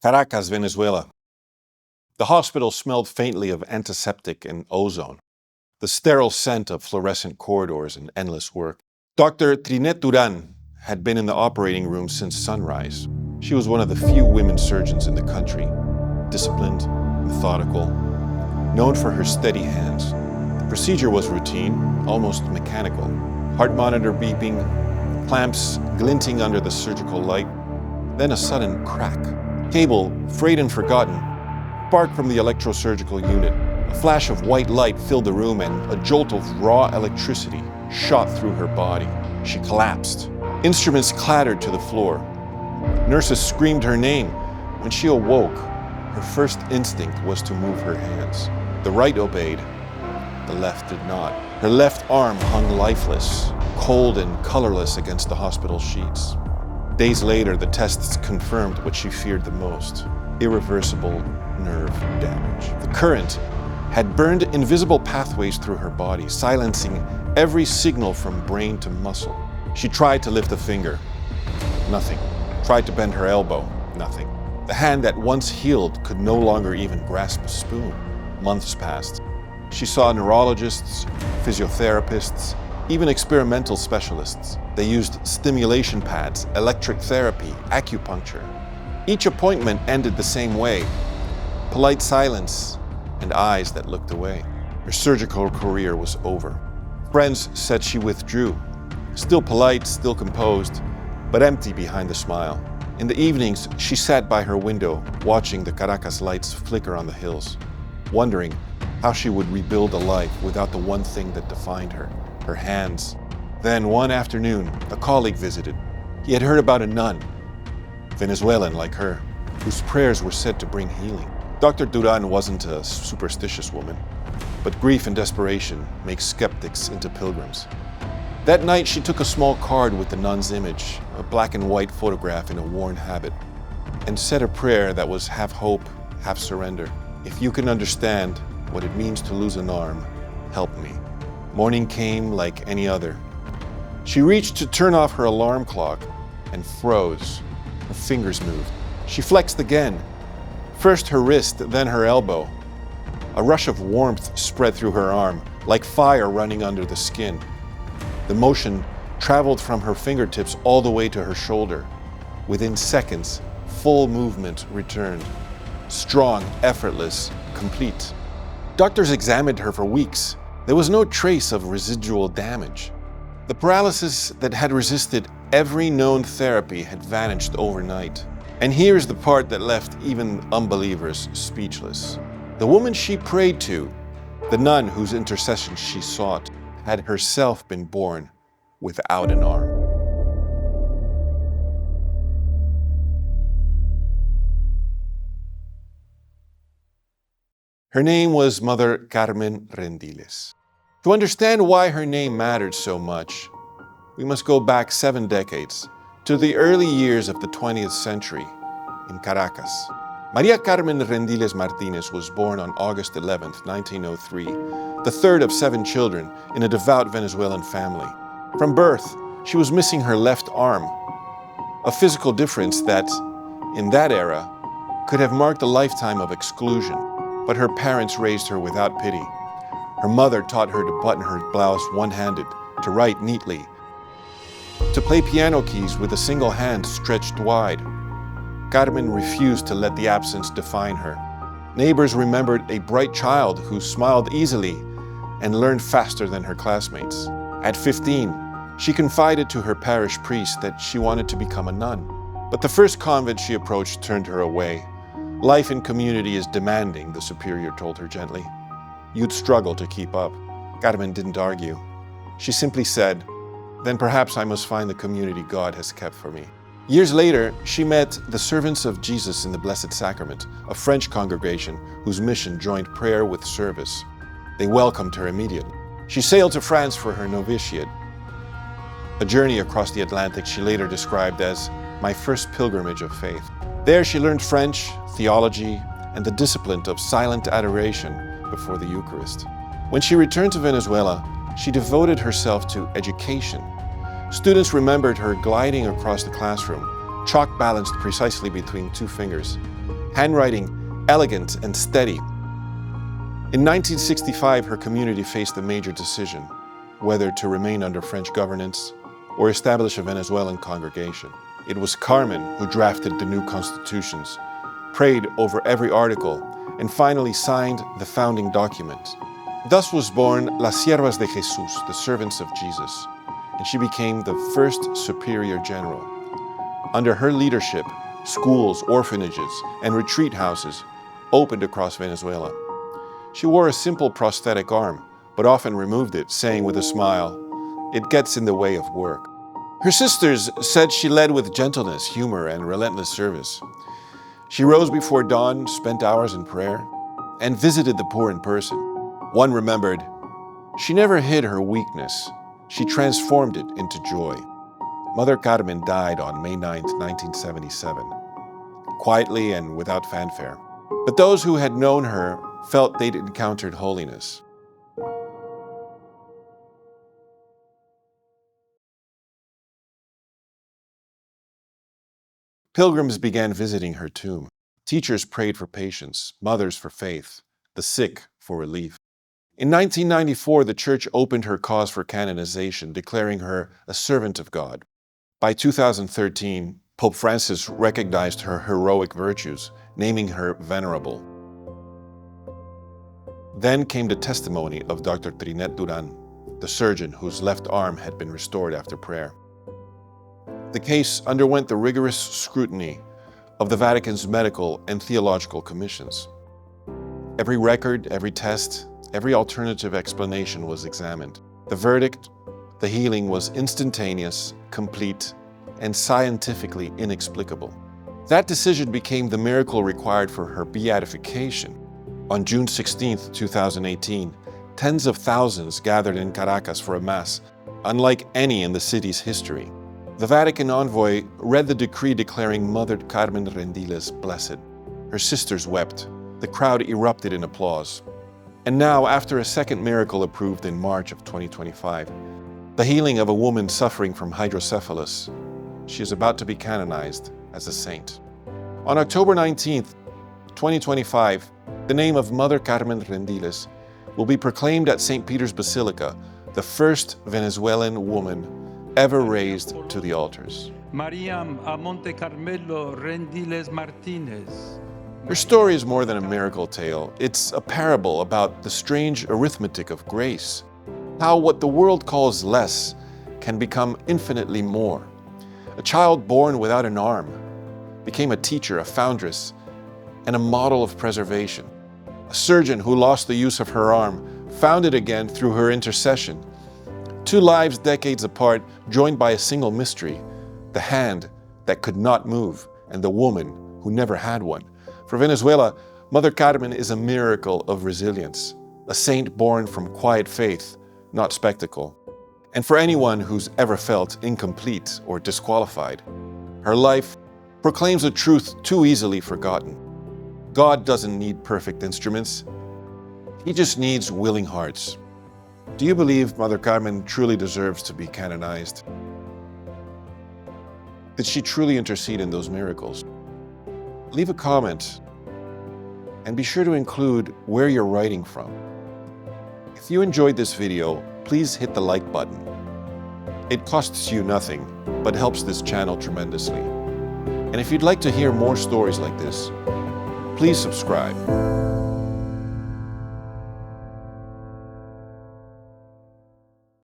Caracas, Venezuela. The hospital smelled faintly of antiseptic and ozone, the sterile scent of fluorescent corridors and endless work. Dr. Trinette Duran had been in the operating room since sunrise. She was one of the few women surgeons in the country, disciplined, methodical, known for her steady hands. The procedure was routine, almost mechanical. Heart monitor beeping, clamps glinting under the surgical light, then a sudden crack. Cable, frayed and forgotten, sparked from the electrosurgical unit. A flash of white light filled the room and a jolt of raw electricity shot through her body. She collapsed. Instruments clattered to the floor. Nurses screamed her name. When she awoke, her first instinct was to move her hands. The right obeyed, the left did not. Her left arm hung lifeless, cold and colorless against the hospital sheets. Days later, the tests confirmed what she feared the most: irreversible nerve damage. The current had burned invisible pathways through her body, silencing every signal from brain to muscle. She tried to lift a finger. Nothing. Tried to bend her elbow. Nothing. The hand that once healed could no longer even grasp a spoon. Months passed. She saw neurologists, physiotherapists, even experimental specialists. They used stimulation pads, electric therapy, acupuncture. Each appointment ended the same way: polite silence and eyes that looked away. Her surgical career was over. Friends said she withdrew, still polite, still composed, but empty behind the smile. In the evenings, she sat by her window, watching the Caracas lights flicker on the hills, wondering how she would rebuild a life without the one thing that defined her: her hands. Then one afternoon, a colleague visited. He had heard about a nun, Venezuelan like her, whose prayers were said to bring healing. Dr. Duran wasn't a superstitious woman, but grief and desperation make skeptics into pilgrims. That night, she took a small card with the nun's image, a black and white photograph in a worn habit, and said a prayer that was half hope, half surrender. If you can understand what it means to lose an arm, help me. Morning came like any other. She reached to turn off her alarm clock and froze. Her fingers moved. She flexed again, first her wrist, then her elbow. A rush of warmth spread through her arm, like fire running under the skin. The motion traveled from her fingertips all the way to her shoulder. Within seconds, full movement returned. Strong, effortless, complete. Doctors examined her for weeks. There was no trace of residual damage. The paralysis that had resisted every known therapy had vanished overnight. And here's the part that left even unbelievers speechless. The woman she prayed to, the nun whose intercession she sought, had herself been born without an arm. Her name was Mother Carmen Rendiles. To understand why her name mattered so much, we must go back 7 decades to the early years of the 20th century in Caracas. Maria Carmen Rendiles Martinez was born on August 11, 1903, the third of 7 children in a devout Venezuelan family. From birth, she was missing her left arm, a physical difference that, in that era, could have marked a lifetime of exclusion. But her parents raised her without pity. Her mother taught her to button her blouse one-handed, to write neatly, to play piano keys with a single hand stretched wide. Carmen refused to let the absence define her. Neighbors remembered a bright child who smiled easily and learned faster than her classmates. At 15, she confided to her parish priest that she wanted to become a nun. But the first convent she approached turned her away. Life in community is demanding, the superior told her gently. You'd struggle to keep up. Carmen didn't argue. She simply said, then perhaps I must find the community God has kept for me. Years later, she met the Servants of Jesus in the Blessed Sacrament, a French congregation whose mission joined prayer with service. They welcomed her immediately. She sailed to France for her novitiate, a journey across the Atlantic she later described as my first pilgrimage of faith. There she learned French, theology, and the discipline of silent adoration before the Eucharist. When she returned to Venezuela, she devoted herself to education. Students remembered her gliding across the classroom, chalk balanced precisely between 2 fingers. handwriting elegant and steady. In 1965, her community faced a major decision, whether to remain under French governance or establish a Venezuelan congregation. It was Carmen who drafted the new constitutions, prayed over every article, and finally signed the founding document. Thus was born Las Siervas de Jesús, the servants of Jesus, and she became the first superior general. Under her leadership, schools, orphanages, and retreat houses opened across Venezuela. She wore a simple prosthetic arm, but often removed it, saying with a smile, "It gets in the way of work." Her sisters said she led with gentleness, humor, and relentless service. She rose before dawn, spent hours in prayer, and visited the poor in person. One remembered, "She never hid her weakness. She transformed it into joy." Mother Carmen died on May 9, 1977, quietly and without fanfare. But those who had known her felt they'd encountered holiness. Pilgrims began visiting her tomb. Teachers prayed for patience, mothers for faith, the sick for relief. In 1994, the Church opened her cause for canonization, declaring her a servant of God. By 2013, Pope Francis recognized her heroic virtues, naming her venerable. Then came the testimony of Dr. Trinette Duran, the surgeon whose left arm had been restored after prayer. The case underwent the rigorous scrutiny of the Vatican's medical and theological commissions. Every record, every test, every alternative explanation was examined. The verdict, the healing was instantaneous, complete, and scientifically inexplicable. That decision became the miracle required for her beatification. On June 16, 2018, tens of thousands gathered in Caracas for a mass, unlike any in the city's history. The Vatican envoy read the decree declaring Mother Carmen Rendiles blessed. Her sisters wept. The crowd erupted in applause. And now, after a second miracle approved in March of 2025, the healing of a woman suffering from hydrocephalus, she is about to be canonized as a saint. On October 19, 2025, the name of Mother Carmen Rendiles will be proclaimed at St. Peter's Basilica, the first Venezuelan woman ever raised to the altars. Mariam a Monte Carmelo Rendiles Martinez. Her story is more than a miracle tale. It's a parable about the strange arithmetic of grace, how what the world calls less can become infinitely more. A child born without an arm became a teacher, a foundress, and a model of preservation. A surgeon who lost the use of her arm found it again through her intercession. Two lives decades apart, joined by a single mystery, the hand that could not move and the woman who never had one. For Venezuela, Mother Carmen is a miracle of resilience, a saint born from quiet faith, not spectacle. And for anyone who's ever felt incomplete or disqualified, her life proclaims a truth too easily forgotten. God doesn't need perfect instruments. He just needs willing hearts. Do you believe Mother Carmen truly deserves to be canonized? Did she truly intercede in those miracles? Leave a comment and be sure to include where you're writing from. If you enjoyed this video, please hit the like button. It costs you nothing, but helps this channel tremendously. And if you'd like to hear more stories like this, please subscribe.